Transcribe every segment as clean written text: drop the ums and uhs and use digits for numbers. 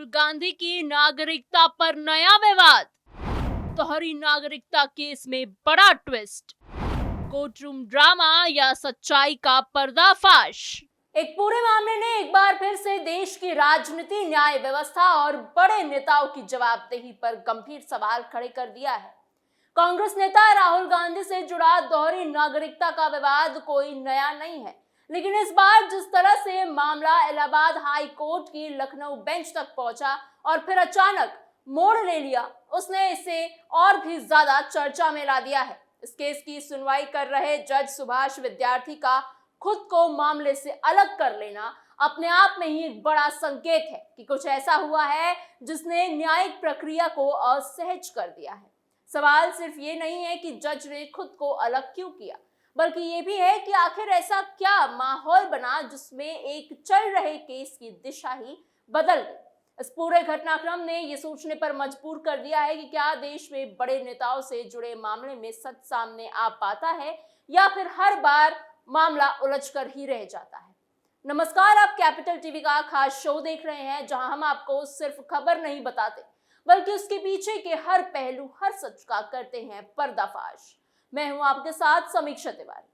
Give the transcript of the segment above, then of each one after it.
गांधी की नागरिकता पर नया विवाद। दोहरी नागरिकता केस में बड़ा ट्विस्ट। कोर्टरूम ड्रामा या सच्चाई का पर्दाफाश। एक पूरे मामले ने एक बार फिर से देश की राजनीति, न्याय व्यवस्था और बड़े नेताओं की जवाबदेही पर गंभीर सवाल खड़े कर दिया है। कांग्रेस नेता राहुल गांधी से जुड़ा दोहरी नागरिकता का विवाद कोई नया नहीं है, लेकिन इस बार जिस तरह से मामला इलाहाबाद हाई कोर्ट की लखनऊ बेंच तक पहुंचा और फिर अचानक मोड़ ले लिया, उसने इसे और भी ज्यादा चर्चा में ला दिया है। इस केस की सुनवाई कर रहे जज सुभाष विद्यार्थी का खुद को मामले से अलग कर लेना अपने आप में ही एक बड़ा संकेत है कि कुछ ऐसा हुआ है जिसने न्यायिक प्रक्रिया को असहज कर दिया है। सवाल सिर्फ ये नहीं है कि जज ने खुद को अलग क्यों किया, बल्कि ये भी है कि आखिर ऐसा क्या माहौल बना जिसमें एक चल रहे केस की दिशा ही बदल गई। इस पूरे घटनाक्रम ने ये सोचने पर मजबूर कर दिया है कि क्या देश में बड़े नेताओं से जुड़े मामले में सच सामने आ पाता है या फिर हर बार मामला उलझकर ही रह जाता है। नमस्कार, आप कैपिटल टीवी का खास शो देख रहे हैं, जहां हम आपको सिर्फ खबर नहीं बताते बल्कि उसके पीछे के हर पहलू, हर सच का करते हैं पर्दाफाश। मैं हूं आपके साथ समीक्षा तिवारी।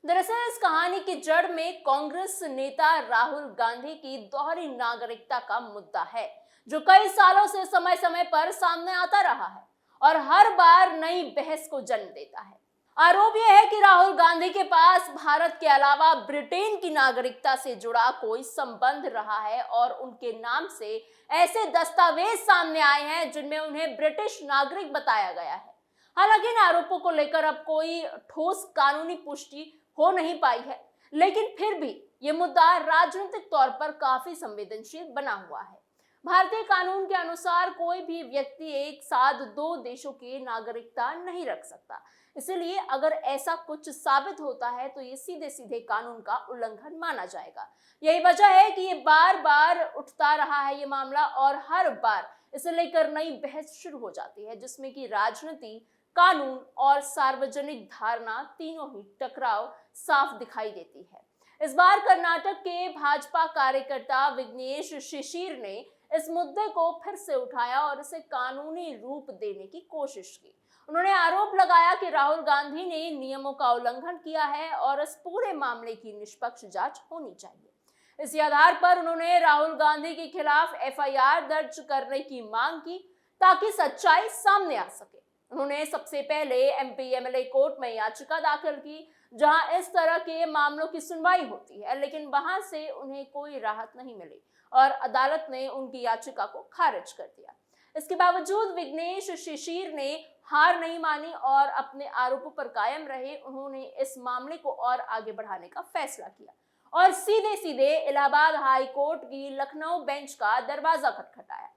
दरअसल इस कहानी की जड़ में कांग्रेस नेता राहुल गांधी की दोहरी नागरिकता का मुद्दा है, जो कई सालों से समय समय पर सामने आता रहा है और हर बार नई बहस को जन्म देता है। आरोप यह है कि राहुल गांधी के पास भारत के अलावा ब्रिटेन की नागरिकता से जुड़ा कोई संबंध रहा है और उनके नाम से ऐसे दस्तावेज सामने आए हैं जिनमें उन्हें ब्रिटिश नागरिक बताया गया है। हालांकि इन आरोपों को लेकर अब कोई ठोस कानूनी पुष्टि हो नहीं पाई है, लेकिन फिर भी ये मुद्दा राजनीतिक तौर पर काफी संवेदनशील बना हुआ है। भारतीय कानून के अनुसार कोई भी व्यक्ति एक साथ दो देशों की नागरिकता नहीं रख सकता। इसलिए अगर ऐसा कुछ साबित होता है तो ये सीधे सीधे कानून का उल्लंघन माना जाएगा। यही वजह है कि ये बार बार उठता रहा है ये मामला और हर बार इसे लेकर नई बहस शुरू हो जाती है, जिसमें कि राजनीति, कानून और सार्वजनिक धारणा तीनों ही टकराव साफ दिखाई देती है। इस बार कर्नाटक के भाजपा कार्यकर्ता विघ्नेश शिशिर ने इस मुद्दे को फिर से उठाया और इसे कानूनी रूप देने की कोशिश की। उन्होंने आरोप लगाया कि राहुल गांधी ने नियमों का उल्लंघन किया है और इस पूरे मामले की निष्पक्ष जांच होनी चाहिए। इसी आधार पर उन्होंने राहुल गांधी के खिलाफ एफआईआर दर्ज करने की मांग की ताकि सच्चाई सामने आ सके। उन्होंने सबसे पहले एमपी एमएलए कोर्ट में याचिका दाखिल की, जहां इस तरह के मामलों की सुनवाई होती है, लेकिन वहां से उन्हें कोई राहत नहीं मिली और अदालत ने उनकी याचिका को खारिज कर दिया। इसके बावजूद विघ्नेश शिशिर ने हार नहीं मानी और अपने आरोपों पर कायम रहे। उन्होंने इस मामले को और आगे बढ़ाने का फैसला किया और सीधे सीधे इलाहाबाद हाई कोर्ट की लखनऊ बेंच का दरवाजा खटखटाया,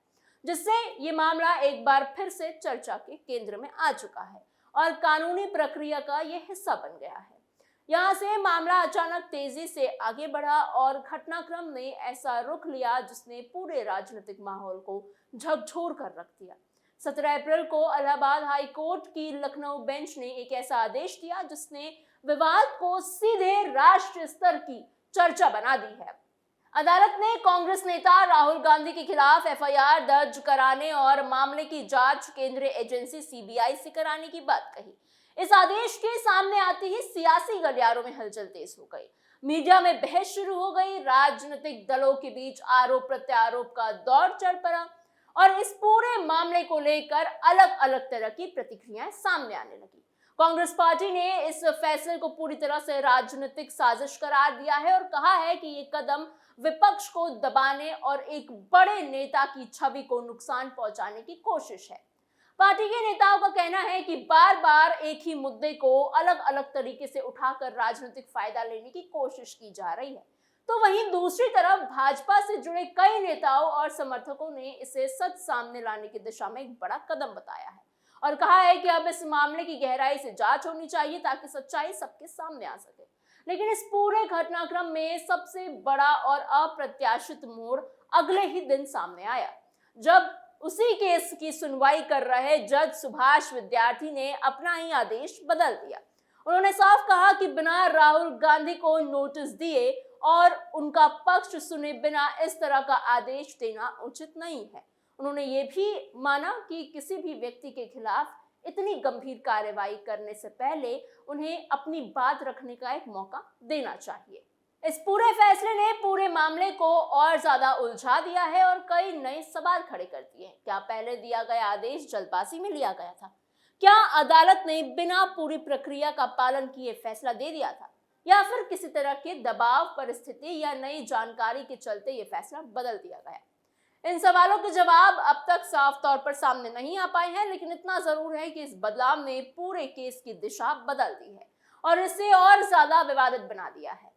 जिससे ये मामला एक बार फिर से चर्चा के केंद्र में आ चुका है और कानूनी प्रक्रिया का ये हिस्सा बन गया है। यहाँ से मामला अचानक तेजी से आगे बढ़ा और घटनाक्रम ने ऐसा रुख लिया जिसने पूरे राजनीतिक माहौल को झकझोर कर रख दिया। 17 अप्रैल को इलाहाबाद हाई कोर्ट की लखनऊ बेंच ने एक ऐसा आदेश दिया जिसने विवाद को सीधे राष्ट्रीय स्तर की चर्चा बना दी है। अदालत ने कांग्रेस नेता राहुल गांधी के खिलाफ एफआईआर दर्ज कराने और मामले की जांच केंद्रीय एजेंसी सीबीआई से कराने की बात कही। इस आदेश के सामने आते ही सियासी गलियारों में हलचल तेज हो गई, मीडिया में बहस शुरू हो गई, राजनीतिक दलों के बीच आरोप प्रत्यारोप का दौर चल पड़ा और इस पूरे मामले को लेकर अलग अलग तरह की प्रतिक्रियाएं सामने आने लगी। कांग्रेस पार्टी ने इस फैसले को पूरी तरह से राजनीतिक साजिश करार दिया है और कहा है कि ये कदम विपक्ष को दबाने और एक बड़े नेता की छवि को नुकसान पहुंचाने की कोशिश है। पार्टी के नेताओं का कहना है कि बार बार एक ही मुद्दे को अलग अलग तरीके से उठाकर राजनीतिक फायदा लेने की कोशिश की जा रही है। तो वहीं दूसरी तरफ भाजपा से जुड़े कई नेताओं और समर्थकों ने इसे सच सामने लाने की दिशा में एक बड़ा कदम बताया है और कहा है कि अब इस मामले की गहराई से जांच होनी चाहिए ताकि सच्चाई सबके सामने आ सके। लेकिन इस पूरे घटनाक्रम में सबसे बड़ा और अप्रत्याशित मोड़ अगले ही दिन सामने आया, जब उसी केस की सुनवाई कर रहे जज सुभाष विद्यार्थी ने अपना ही आदेश बदल दिया। उन्होंने साफ कहा कि बिना राहुल गांधी को नोटिस दिए और उनका पक्ष सुने बिना इस तरह का आदेश देना उचित नहीं है। उन्होंने ये भी माना कि किसी भी व्यक्ति के खिलाफ इतनी गंभीर कार्रवाई करने से पहले उन्हें अपनी बात रखने का एक मौका देना चाहिए। इस पूरे फैसले ने पूरे मामले को और ज्यादा उलझा दिया है और कई नए सवाल खड़े कर दिए हैं। क्या पहले दिया गया आदेश जल्दबाजी में लिया गया था? क्या अदालत ने बिना पूरी प्रक्रिया का पालन किए फैसला दे दिया था, या फिर किसी तरह के दबाव, परिस्थिति या नई जानकारी के चलते ये फैसला बदल दिया गया? इन सवालों के जवाब अब तक साफ तौर पर सामने नहीं आ पाए हैं, लेकिन इतना जरूर है कि इस बदलाव ने पूरे केस की दिशा बदल दी है और इसे और ज्यादा विवादित बना दिया है।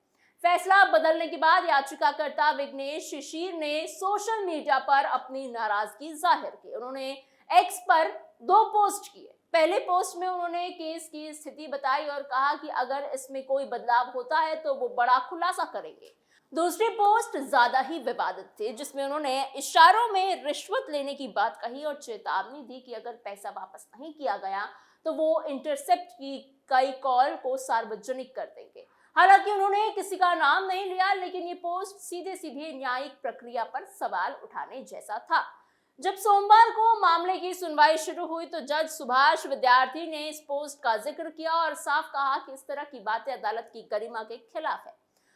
फैसला बदलने के बाद याचिकाकर्ता विघ्नेश शिशिर ने सोशल मीडिया पर अपनी नाराजगी जाहिर की। उन्होंने एक्स पर 2 पोस्ट किए। पहले पोस्ट में उन्होंने केस की स्थिति बताई और कहा कि अगर इसमें कोई बदलाव होता है तो वो बड़ा खुलासा करेंगे। दूसरी पोस्ट ज्यादा ही विवादित थी, जिसमें उन्होंने इशारों में रिश्वत लेने की बात कही और चेतावनी दी कि अगर पैसा वापस नहीं किया गया तो वो इंटरसेप्ट की कई कॉल को सार्वजनिक कर देंगे। हालांकि उन्होंने किसी का नाम नहीं लिया, लेकिन ये पोस्ट सीधे सीधे न्यायिक प्रक्रिया पर सवाल उठाने जैसा था। जब सोमवार को मामले की सुनवाई शुरू हुई तो जज सुभाष विद्यार्थी ने इस पोस्ट का जिक्र किया और साफ कहा कि इस तरह की बातें अदालत की गरिमा के खिलाफ है।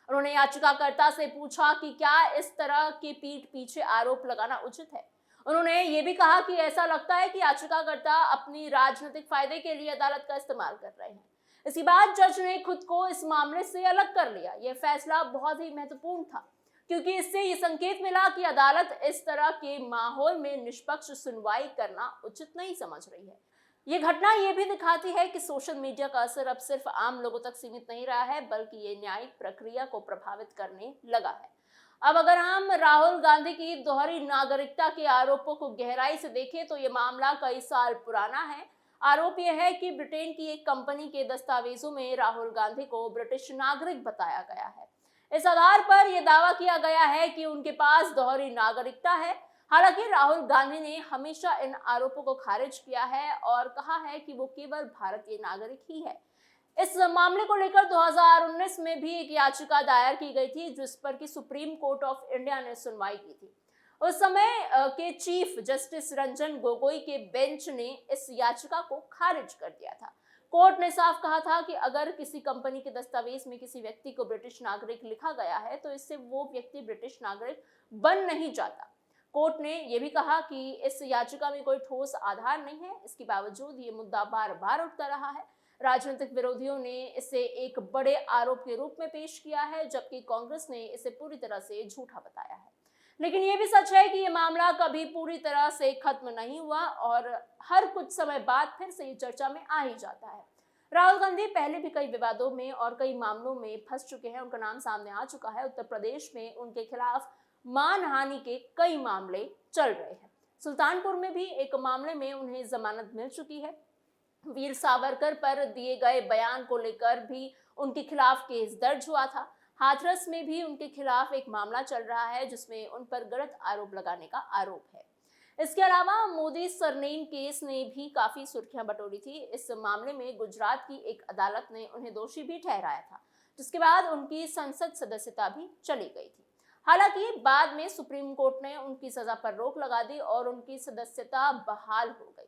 उन्होंने याचिकाकर्ता से पूछा कि क्या इस तरह के पीठ पीछे आरोप लगाना उचित है। उन्होंने ये भी कहा कि ऐसा लगता है कि याचिकाकर्ता अपनी राजनीतिक फायदे के लिए अदालत का इस्तेमाल कर रहे हैं। इसके बाद जज ने खुद को इस मामले से अलग कर लिया। यह फैसला बहुत ही महत्वपूर्ण था, क्योंकि इससे ये संकेत मिला कि अदालत इस तरह के माहौल में निष्पक्ष सुनवाई करना उचित नहीं समझ रही है। ये घटना ये भी दिखाती है कि सोशल मीडिया का असर अब सिर्फ आम लोगों तक सीमित नहीं रहा है, बल्कि ये न्यायिक प्रक्रिया को प्रभावित करने लगा है। अब अगर हम राहुल गांधी की दोहरी नागरिकता के आरोपों को गहराई से देखें तो ये मामला कई साल पुराना है। आरोप यह है कि ब्रिटेन की एक कंपनी के दस्तावेजों में राहुल गांधी को ब्रिटिश नागरिक बताया गया है। इस आधार पर यह दावा किया गया है कि उनके पास दोहरी नागरिकता है। हालांकि राहुल गांधी ने हमेशा इन आरोपों को खारिज किया है और कहा है कि वो केवल भारतीय नागरिक ही है। इस मामले को लेकर 2019 में भी एक याचिका दायर की गई थी, जिस पर कि सुप्रीम कोर्ट ऑफ इंडिया ने सुनवाई की थी। उस समय के चीफ जस्टिस रंजन गोगोई के बेंच ने इस याचिका को खारिज कर दिया था। कोर्ट ने साफ कहा था कि अगर किसी कंपनी के दस्तावेज में किसी व्यक्ति को ब्रिटिश नागरिक लिखा गया है तो इससे वो व्यक्ति ब्रिटिश नागरिक बन नहीं जाता। कोर्ट ने यह भी कहा कि इस याचिका में कोई ठोस आधार नहीं है। इसके बावजूद ये मुद्दा बार बार उठता रहा है। राजनीतिक विरोधियों ने इसे एक बड़े आरोप के रूप में पेश किया है, जबकि कांग्रेस ने इसे पूरी तरह से झूठा बताया है। लेकिन ये भी सच है कि ये मामला कभी पूरी तरह से खत्म नहीं हुआ और हर कुछ समय बाद फिर से ये चर्चा में आ ही जाता है। राहुल गांधी पहले भी कई विवादों में और कई मामलों में फंस चुके हैं। उनका नाम सामने आ चुका है। उत्तर प्रदेश में उनके खिलाफ मानहानि के कई मामले चल रहे हैं। सुल्तानपुर में भी एक मामले में उन्हें जमानत मिल चुकी है। वीर सावरकर पर दिए गए बयान को लेकर भी उनके खिलाफ केस दर्ज हुआ था। हाथरस में भी उनके खिलाफ एक मामला चल रहा है, जिसमें उन पर गलत आरोप लगाने का आरोप है। इसके अलावा मोदी सरनेम केस ने भी काफी सुर्खियां बटोरी थी। इस मामले में गुजरात की एक अदालत ने उन्हें दोषी भी ठहराया था, जिसके बाद उनकी संसद सदस्यता भी चली गई थी। हालांकि बाद में सुप्रीम कोर्ट ने उनकी सजा पर रोक लगा दी और उनकी सदस्यता बहाल हो गई।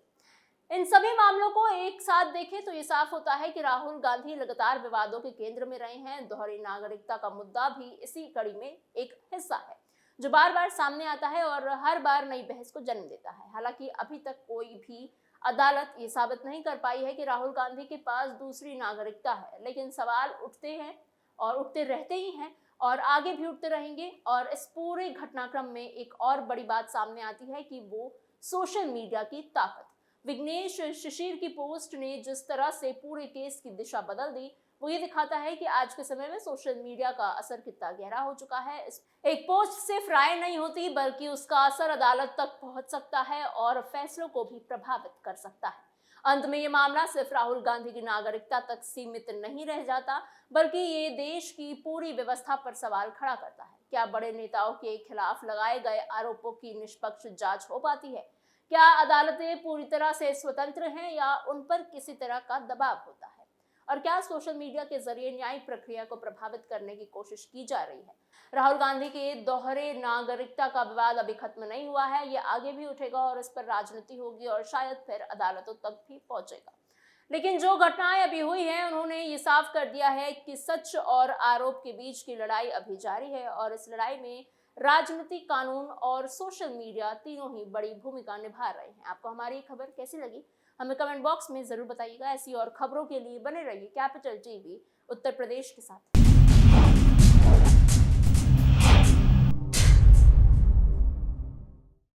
इन सभी मामलों को एक साथ देखें तो ये साफ होता है कि राहुल गांधी लगातार विवादों के केंद्र में रहे हैं। दोहरी नागरिकता का मुद्दा भी इसी कड़ी में एक हिस्सा है, जो बार बार सामने आता है और हर बार नई बहस को जन्म देता है। हालांकि अभी तक कोई भी अदालत ये साबित नहीं कर पाई है कि राहुल गांधी के पास दूसरी नागरिकता है, लेकिन सवाल उठते हैं और उठते रहते ही हैं और आगे भी उठते रहेंगे। और इस पूरे घटनाक्रम में एक और बड़ी बात सामने आती है कि वो सोशल मीडिया की ताकत। विघ्नेश शिशिर की पोस्ट ने जिस तरह से पूरे केस की दिशा बदल दी, वो ये दिखाता है कि आज के समय में सोशल मीडिया का असर कितना गहरा हो चुका है। एक पोस्ट सिर्फ राय नहीं होती, बल्कि उसका असर अदालत तक पहुंच सकता है और फैसलों को भी प्रभावित कर सकता है। अंत में ये मामला सिर्फ राहुल गांधी की नागरिकता तक सीमित नहीं रह जाता, बल्कि ये देश की पूरी व्यवस्था पर सवाल खड़ा करता है। क्या बड़े नेताओं के खिलाफ लगाए गए आरोपों की निष्पक्ष जांच हो पाती है? क्या अदालतें पूरी तरह से स्वतंत्र हैं या उन पर किसी तरह का दबाव होता है? और क्या सोशल मीडिया के जरिए न्यायिक प्रक्रिया को प्रभावित करने की कोशिश की जा रही है? राहुल गांधी के दोहरे नागरिकता का विवाद अभी खत्म नहीं हुआ है, ये आगे भी उठेगा और इस पर राजनीति होगी और शायद फिर अदालतों तक भी पहुंचेगा। लेकिन जो घटनाएं अभी हुई हैं, उन्होंने ये साफ कर दिया है कि सच और आरोप के बीच की लड़ाई अभी जारी है और इस लड़ाई में राजनीति, कानून और सोशल मीडिया तीनों ही बड़ी भूमिका निभा रहे हैं। आपको हमारी ये खबर कैसी लगी, हमें कमेंट बॉक्स में जरूर बताइएगा। ऐसी और खबरों के लिए बने रहिए कैपिटल टीवी उत्तर प्रदेश के साथ।